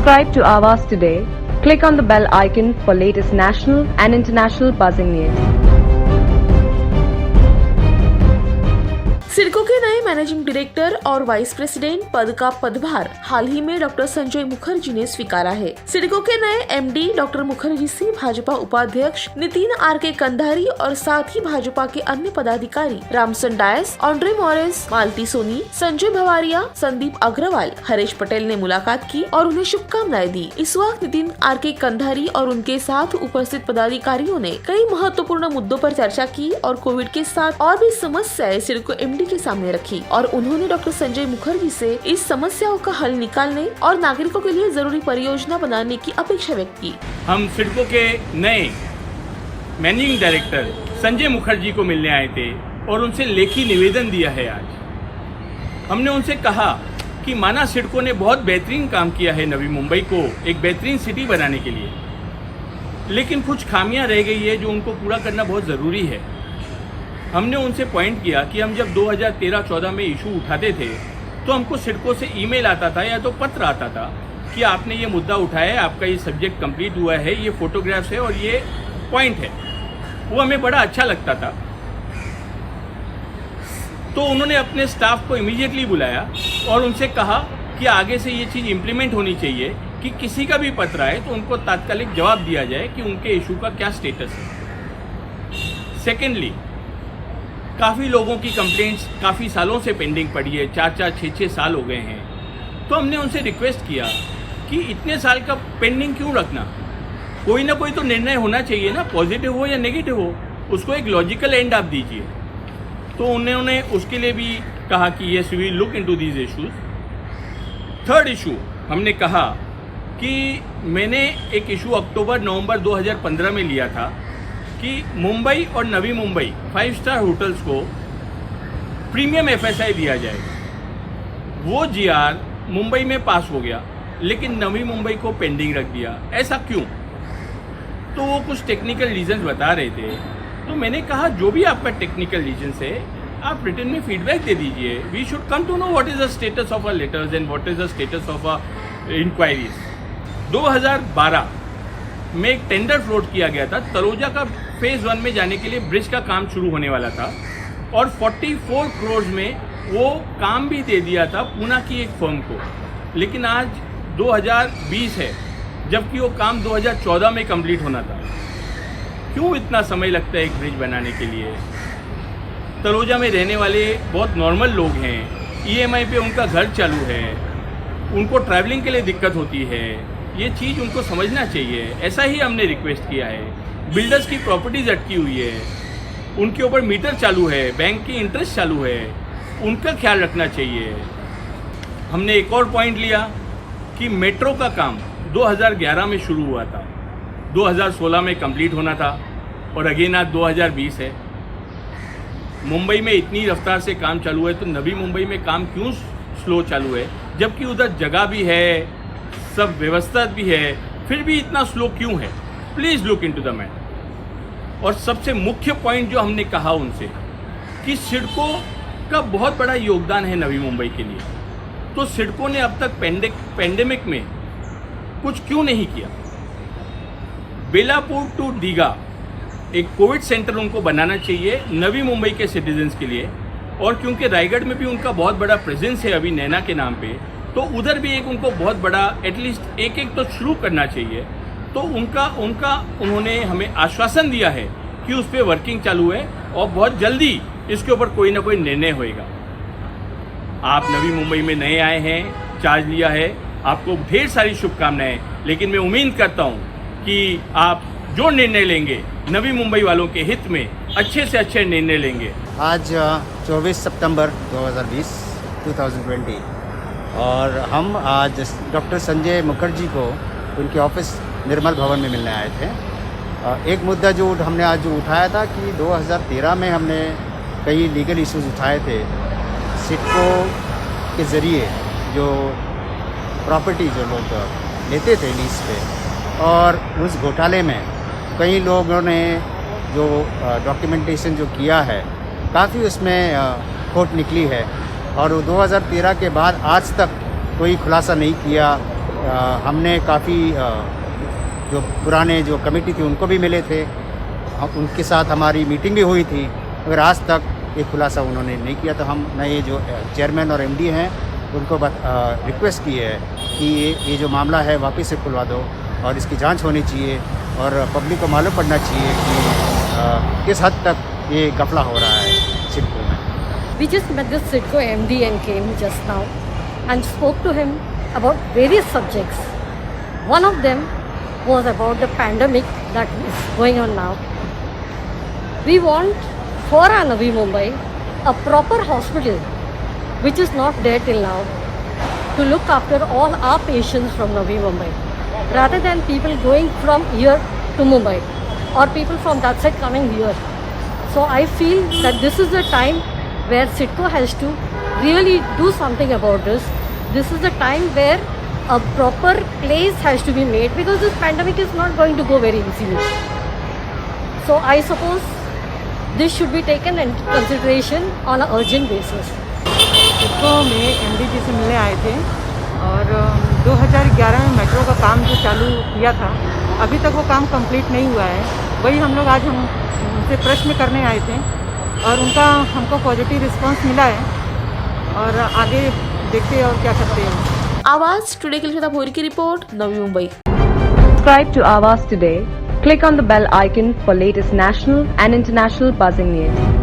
Subscribe to Awaaz today. Click on the bell icon for latest national and international buzzing news. CIDCO के नए managing director और vice president पद का पदभार हाल ही में डॉक्टर संजय मुखर्जी ने स्वीकारा है। सिडको के नए एमडी डॉक्टर मुखर्जी से भाजपा उपाध्यक्ष नितिन आर.के. कंधारी और साथ ही भाजपा के अन्य पदाधिकारी रामसन डायस, ऑन्ड्रे मॉरिस, मालती सोनी, संजय भवारिया, संदीप अग्रवाल, हरीश पटेल ने मुलाकात की और उन्हें शुभकामनाएं दी। इस वक्त नितिन आर.के. कंधारी और उनके साथ उपस्थित पदाधिकारियों ने कई महत्वपूर्ण मुद्दों पर चर्चा की और कोविड के साथ और भी समस्याएं सिडको एमडी के सामने रखी और उन्होंने डॉक्टर संजय मुखर्जी से इस समस्याओं का हल निकालने और नागरिकों के लिए जरूरी परियोजना बनाने की अपेक्षा व्यक्त की। हम सिडको के नए मैनेजिंग डायरेक्टर संजय मुखर्जी को मिलने आए थे और उनसे लेखी निवेदन दिया है। आज हमने उनसे कहा कि माना सिडको ने बहुत बेहतरीन काम किया है नवी मुंबई को एक बेहतरीन सिटी बनाने के लिए, लेकिन कुछ खामियां रह गई है जो उनको पूरा करना बहुत ज़रूरी है। हमने उनसे पॉइंट किया कि हम जब 2013-14 में इशू उठाते थे तो हमको सिडको से ईमेल आता था या तो पत्र आता था कि आपने ये मुद्दा उठाया है, आपका ये सब्जेक्ट कंप्लीट हुआ है, ये फोटोग्राफ्स है और ये पॉइंट है। वो हमें बड़ा अच्छा लगता था। तो उन्होंने अपने स्टाफ को इमीडिएटली बुलाया और उनसे कहा कि आगे से ये चीज़ इम्प्लीमेंट होनी चाहिए कि किसी का भी पत्र आए तो उनको तात्कालिक जवाब दिया जाए कि उनके इशू का क्या स्टेटस है। सेकेंडली, काफ़ी लोगों की कंप्लेंट्स काफ़ी सालों से पेंडिंग पड़ी है, 4-4, 6-6 साल हो गए हैं। तो हमने उनसे रिक्वेस्ट किया कि इतने साल का पेंडिंग क्यों रखना, कोई ना कोई तो निर्णय होना चाहिए ना, पॉजिटिव हो या नेगेटिव हो, उसको एक लॉजिकल एंड आप दीजिए। तो उन्होंने उसके लिए भी कहा कि yes we will look into these issues. Third issue हमने कहा कि मैंने एक इशू अक्टूबर-नवंबर 2015 में लिया था कि मुंबई और नवी मुंबई 5 स्टार होटल्स को प्रीमियम एफएसआई दिया जाएगा। वो जीआर मुंबई में पास हो गया लेकिन नवी मुंबई को पेंडिंग रख दिया। ऐसा क्यों? तो वो कुछ टेक्निकल रीजंस बता रहे थे। तो मैंने कहा जो भी आपका टेक्निकल रीजंस है आप रिटर्न में फीडबैक दे दीजिए। We should come to know what is the status of a letters and what is the status of a inquiries. 2012 में एक टेंडर फ्लोट किया गया था। तलोजा का फेज़ 1 में जाने के लिए ब्रिज का काम शुरू होने वाला था और 44 करोड़ में वो काम भी दे दिया था पूना की एक फर्म को। लेकिन आज 2020 है जबकि वो काम 2014 में कंप्लीट होना था। क्यों इतना समय लगता है एक ब्रिज बनाने के लिए? तलोजा में रहने वाले बहुत नॉर्मल लोग हैं, ईएमआई पे उनका घर चालू है, उनको ट्रैवलिंग के लिए दिक्कत होती है। ये चीज़ उनको समझना चाहिए। ऐसा ही हमने रिक्वेस्ट किया है। बिल्डर्स की प्रॉपर्टीज़ अटकी हुई है, उनके ऊपर मीटर चालू है, बैंक की इंटरेस्ट चालू है, उनका ख्याल रखना चाहिए। हमने एक और पॉइंट लिया कि मेट्रो का काम 2011 में शुरू हुआ था, 2016 में कंप्लीट होना था और अगेन आज 2020 है। मुंबई में इतनी रफ्तार से काम चालू है तो नवी मुंबई में काम क्यों स्लो चालू है? जबकि उधर जगह भी है, सब व्यवस्था भी है, फिर भी इतना स्लो क्यों है? Please look into the matter. और सबसे मुख्य पॉइंट जो हमने कहा उनसे कि सिडको का बहुत बड़ा योगदान है नवी मुंबई के लिए, तो सिडको ने अब तक पेंडेमिक में कुछ क्यों नहीं किया? बेलापुर टू दीघा एक कोविड सेंटर उनको बनाना चाहिए नवी मुंबई के सिटीजन्स के लिए। और क्योंकि रायगढ़ में भी उनका बहुत बड़ा प्रेजेंस है अभी नैना के नाम पे, तो उधर भी एक उनको बहुत बड़ा एटलीस्ट एक तो शुरू करना चाहिए। तो उन्होंने हमें आश्वासन दिया है कि उस पर वर्किंग चालू है और बहुत जल्दी इसके ऊपर कोई ना कोई निर्णय होएगा। आप नवी मुंबई में नए आए हैं, चार्ज लिया है, आपको ढेर सारी शुभकामनाएं। लेकिन मैं उम्मीद करता हूं कि आप जो निर्णय लेंगे नवी मुंबई वालों के हित में अच्छे से अच्छे निर्णय लेंगे। आज 24 सितंबर 2020 और हम आज डॉक्टर संजय मुखर्जी को उनके ऑफिस निर्मल भवन में मिलने आए थे। एक मुद्दा जो हमने आज उठाया था कि 2013 में हमने कई लीगल इश्यूज उठाए थे। सिडको के ज़रिए जो प्रॉपर्टी जो लोग लेते थे लीज पे, और उस घोटाले में कई लोगों ने जो डॉक्यूमेंटेशन जो किया है काफ़ी उसमें खोट निकली है और 2013 के बाद आज तक कोई खुलासा नहीं किया हमने काफ़ी जो पुराने जो कमेटी थी उनको भी मिले थे, उनके साथ हमारी मीटिंग भी हुई थी, मगर आज तक ये खुलासा उन्होंने नहीं किया। तो हमने ये जो चेयरमैन और एमडी हैं उनको रिक्वेस्ट की है कि ये जो मामला है वापस से खुलवा दो और इसकी जांच होनी चाहिए और पब्लिक को मालूम पड़ना चाहिए कि किस हद तक ये घपला हो रहा है सिडको में। We just met the SIDCO MD and came just now and spoke to him about various subjects. One of them was about the pandemic that is going on now. We want for our Navi Mumbai a proper hospital which is not there till now to look after all our patients from Navi Mumbai rather than people going from here to Mumbai or people from that side coming here. So I feel that this is the time where SIDCO has to really do something about this. This is the time where a proper place has to be made because this pandemic is not going to go very easily. So I suppose this should be taken into consideration on an urgent basis. CIDCO में MD जी से मिलने आए थे और 2011 में metro का काम जो चालू किया था अभी तक वो काम कंप्लीट नहीं हुआ है। वही हम लोग आज हम उनसे प्रश्न करने आए थे और उनका हमको पॉजिटिव रिस्पांस मिला है और आगे देखते हैं और क्या करते हैं। आवाज टुडे के लिए श्वेता भोईर की report, Navi Mumbai. Subscribe to Awaaz today. Click on the bell icon for latest national and international buzzing news.